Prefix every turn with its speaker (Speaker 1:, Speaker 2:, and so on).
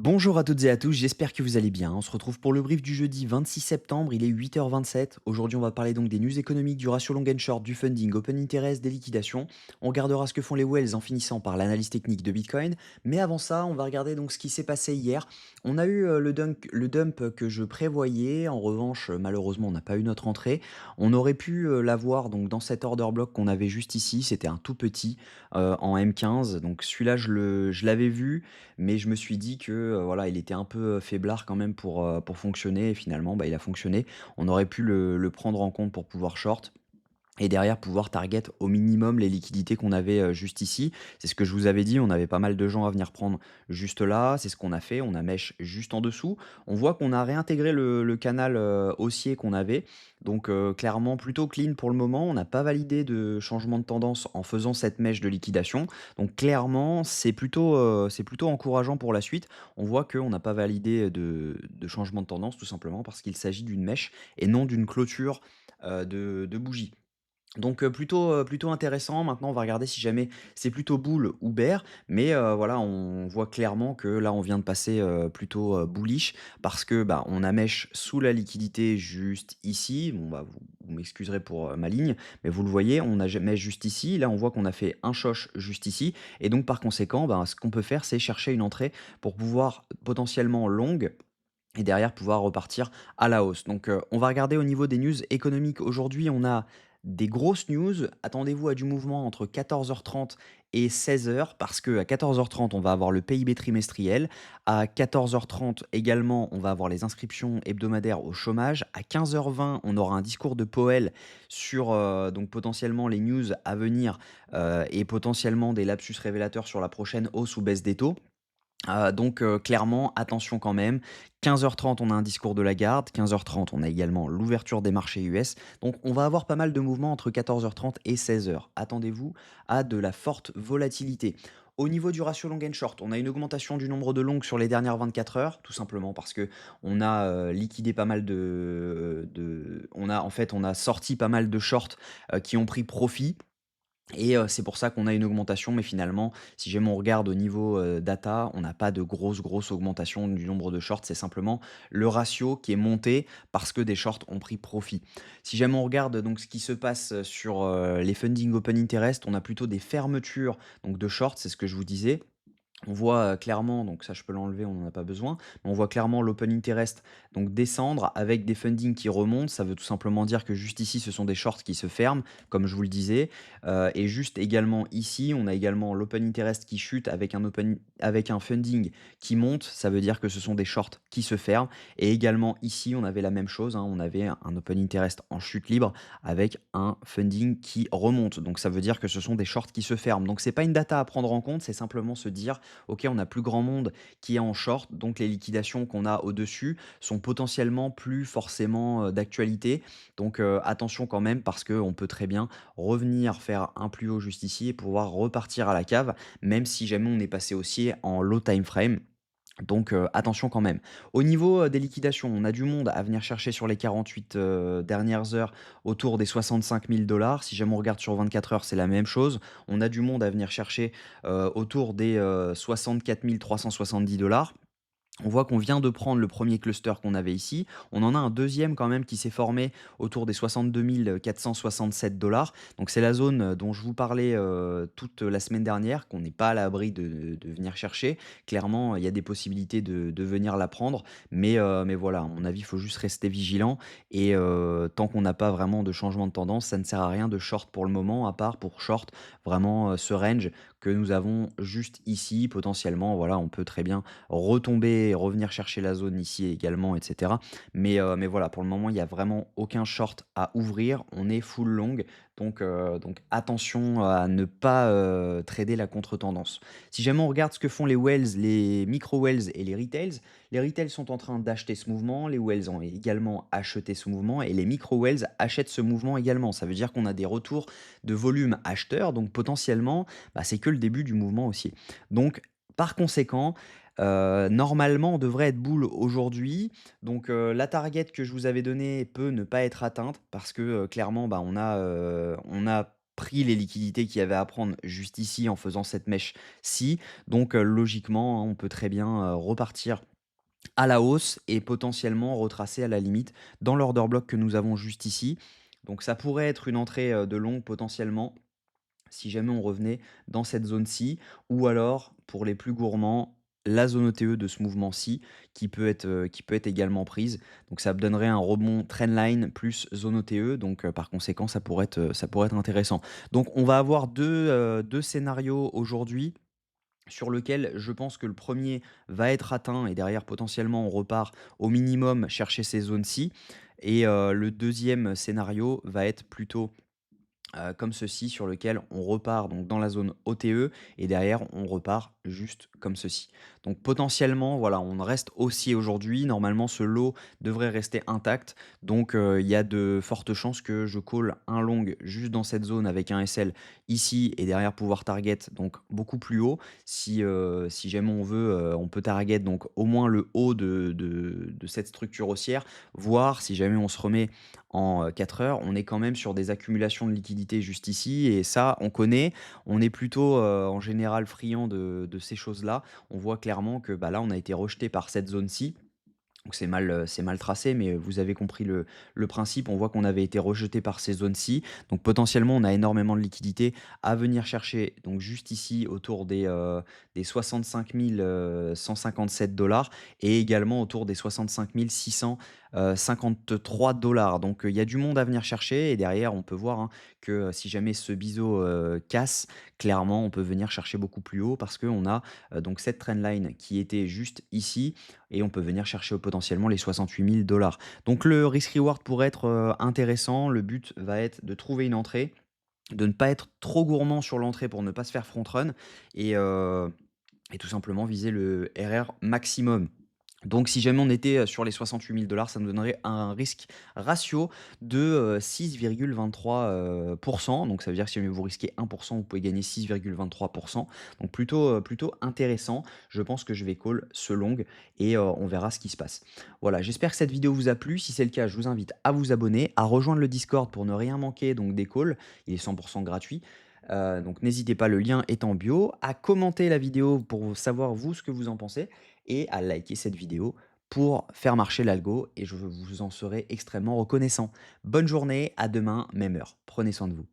Speaker 1: Bonjour à toutes et à tous, j'espère que vous allez bien. On se retrouve pour le brief du jeudi 26 septembre, il est 8h27. Aujourd'hui, on va parler donc des news économiques, du ratio long and short, du funding, open interest, des liquidations. On regardera ce que font les whales en finissant par l'analyse technique de Bitcoin. Mais avant ça, on va regarder donc ce qui s'est passé hier. On a eu le dump que je prévoyais. En revanche, malheureusement, on n'a pas eu notre entrée. On aurait pu l'avoir donc dans cet order block qu'on avait juste ici. C'était un tout petit en M15. Donc celui-là, je l'avais vu. Mais je me suis dit que, voilà, il était un peu, faiblard quand même pour fonctionner et finalement, bah, il a fonctionné. On aurait pu le prendre en compte pour pouvoir short et derrière pouvoir target au minimum les liquidités qu'on avait, juste ici. C'est ce que je vous avais dit, on avait pas mal de gens à venir prendre juste là, c'est ce qu'on a fait, on a mèche juste en dessous. On voit qu'on a réintégré le canal, haussier qu'on avait, donc clairement plutôt clean pour le moment. On n'a pas validé de changement de tendance en faisant cette mèche de liquidation, donc clairement c'est plutôt encourageant pour la suite. On voit qu'on n'a pas validé de changement de tendance tout simplement parce qu'il s'agit d'une mèche et non d'une clôture, de bougie. Donc plutôt intéressant. Maintenant, on va regarder si jamais c'est plutôt bull ou bear, mais voilà, on voit clairement que là, on vient de passer, plutôt, bullish parce que, bah, on a mèche sous la liquidité juste ici. Bon, bah, vous m'excuserez pour, ma ligne, mais vous le voyez, on a mèche juste ici. Là, on voit qu'on a fait un choche juste ici et donc par conséquent, ben, ce qu'on peut faire, c'est chercher une entrée pour pouvoir potentiellement long et derrière pouvoir repartir à la hausse. Donc, on va regarder au niveau des news économiques. Aujourd'hui, on a des grosses news. Attendez-vous à du mouvement entre 14h30 et 16h parce qu'à 14h30, on va avoir le PIB trimestriel. À 14h30 également, on va avoir les inscriptions hebdomadaires au chômage. À 15h20, on aura un discours de Powell sur donc potentiellement les news à venir et potentiellement des lapsus révélateurs sur la prochaine hausse ou baisse des taux. Donc clairement, attention quand même. 15h30, on a un discours de Lagarde. 15h30, on a également l'ouverture des marchés US. Donc on va avoir pas mal de mouvements entre 14h30 et 16h. Attendez-vous à de la forte volatilité. Au niveau du ratio long and short, on a une augmentation du nombre de longues sur les dernières 24 heures, tout simplement parce que on a liquidé pas mal on a sorti pas mal de shorts qui ont pris profit. Et c'est pour ça qu'on a une augmentation, mais finalement, si jamais on regarde au niveau, data, on n'a pas de grosse augmentation du nombre de shorts. C'est simplement le ratio qui est monté parce que des shorts ont pris profit. Si jamais on regarde donc ce qui se passe, sur, les funding open interest, on a plutôt des fermetures donc de shorts, c'est ce que je vous disais. On voit, clairement, donc ça je peux l'enlever, on n'en a pas besoin, mais on voit clairement l'open interest donc descendre avec des fundings qui remontent. Ça veut tout simplement dire que juste ici, ce sont des shorts qui se ferment, comme je vous le disais, et juste également ici, on a également l'open interest qui chute avec un funding qui monte. Ça veut dire que ce sont des shorts qui se ferment et également ici, on avait la même chose, hein, on avait un open interest en chute libre avec un funding qui remonte. Donc ça veut dire que ce sont des shorts qui se ferment. Donc c'est pas une data à prendre en compte, c'est simplement se dire OK, on a plus grand monde qui est en short, donc les liquidations qu'on a au-dessus sont potentiellement plus forcément, d'actualité. Donc, attention quand même parce qu'on peut très bien revenir faire un plus haut juste ici et pouvoir repartir à la cave, même si jamais on est passé haussier en low time frame. Donc, attention quand même. Au niveau, des liquidations, on a du monde à venir chercher sur les 48 dernières heures autour des 65 000 dollars. Si jamais on regarde sur 24 heures, c'est la même chose. On a du monde à venir chercher, autour des, 64 370 dollars. On voit qu'on vient de prendre le premier cluster qu'on avait ici. On en a un deuxième quand même qui s'est formé autour des 62 467 dollars. Donc c'est la zone dont je vous parlais toute la semaine dernière, qu'on n'est pas à l'abri de venir chercher. Clairement, il y a des possibilités de venir la prendre. Mais voilà, à mon avis, il faut juste rester vigilant. Et tant qu'on n'a pas vraiment de changement de tendance, ça ne sert à rien de short pour le moment, à part pour short vraiment ce range que nous avons juste ici. Potentiellement, voilà, on peut très bien retomber et revenir chercher la zone ici également, et cetera. Mais voilà, pour le moment, il y a vraiment aucun short à ouvrir. On est full long, donc attention à ne pas, trader la contre-tendance. Si jamais on regarde ce que font les whales, les micro whales et les retails sont en train d'acheter ce mouvement, les whales ont également acheté ce mouvement et les micro whales achètent ce mouvement également. Ça veut dire qu'on a des retours de volume acheteur, donc potentiellement, bah, c'est que le début du mouvement haussier. Donc par conséquent, normalement, on devrait être bull aujourd'hui. Donc, la target que je vous avais donnée peut ne pas être atteinte parce que, clairement, bah, on a pris les liquidités qu'il y avait à prendre juste ici en faisant cette mèche-ci. Donc, logiquement, hein, on peut très bien, repartir à la hausse et potentiellement retracer à la limite dans l'order block que nous avons juste ici. Donc ça pourrait être une entrée, de long potentiellement, si jamais on revenait dans cette zone-ci, ou alors pour les plus gourmands, la zone OTE de ce mouvement-ci qui peut être également prise. Donc ça me donnerait un rebond trendline plus zone OTE, donc par conséquent ça pourrait être intéressant. Donc on va avoir 2 scénarios aujourd'hui sur lequel je pense que le premier va être atteint et derrière potentiellement on repart au minimum chercher ces zones-ci et le deuxième scénario va être plutôt comme ceci sur lequel on repart donc dans la zone OTE et derrière on repart juste comme ceci. Donc potentiellement, voilà, on reste haussier aujourd'hui. Normalement, ce lot devrait rester intact. Donc il y a de fortes chances que je call un long juste dans cette zone avec un SL ici et derrière pouvoir target donc beaucoup plus haut. Si jamais on veut, on peut target donc au moins le haut de cette structure haussière, voire si jamais on se remet en 4 heures, on est quand même sur des accumulations de liquidités juste ici et ça, on connaît. On est plutôt, en général friand de ces choses-là. On voit clairement que, bah, là, on a été rejeté par cette zone-ci. Donc c'est mal tracé, mais vous avez compris le principe. On voit qu'on avait été rejeté par ces zones-ci. Donc potentiellement, on a énormément de liquidités à venir chercher. Donc juste ici, autour des 65 157 et également autour des 65 653 Donc il y a du monde à venir chercher. Et derrière, on peut voir hein, que si jamais ce biseau casse, clairement, on peut venir chercher beaucoup plus haut parce qu'on a donc cette trendline qui était juste ici et on peut venir chercher potentiellement les 68 000 Donc le risk reward pourrait être, intéressant. Le but va être de trouver une entrée, de ne pas être trop gourmand sur l'entrée pour ne pas se faire front run et heu et tout simplement viser le RR maximum. Donc si jamais on était, sur les 68 000 ça nous donnerait un risque ratio de, 6,23 Donc ça veut dire que si jamais vous risquez 1 vous pouvez gagner 6,23. Donc plutôt intéressant. Je pense que je vais call ce long et on verra ce qui se passe. Voilà, j'espère que cette vidéo vous a plu. Si c'est le cas, je vous invite à vous abonner, à rejoindre le Discord pour ne rien manquer donc des calls. Il est 100 gratuit. Donc n'hésitez pas, le lien est en bio, à commenter la vidéo pour savoir vous ce que vous en pensez et à liker cette vidéo pour faire marcher l'algo et je vous en serai extrêmement reconnaissant. Bonne journée, à demain, même heure. Prenez soin de vous.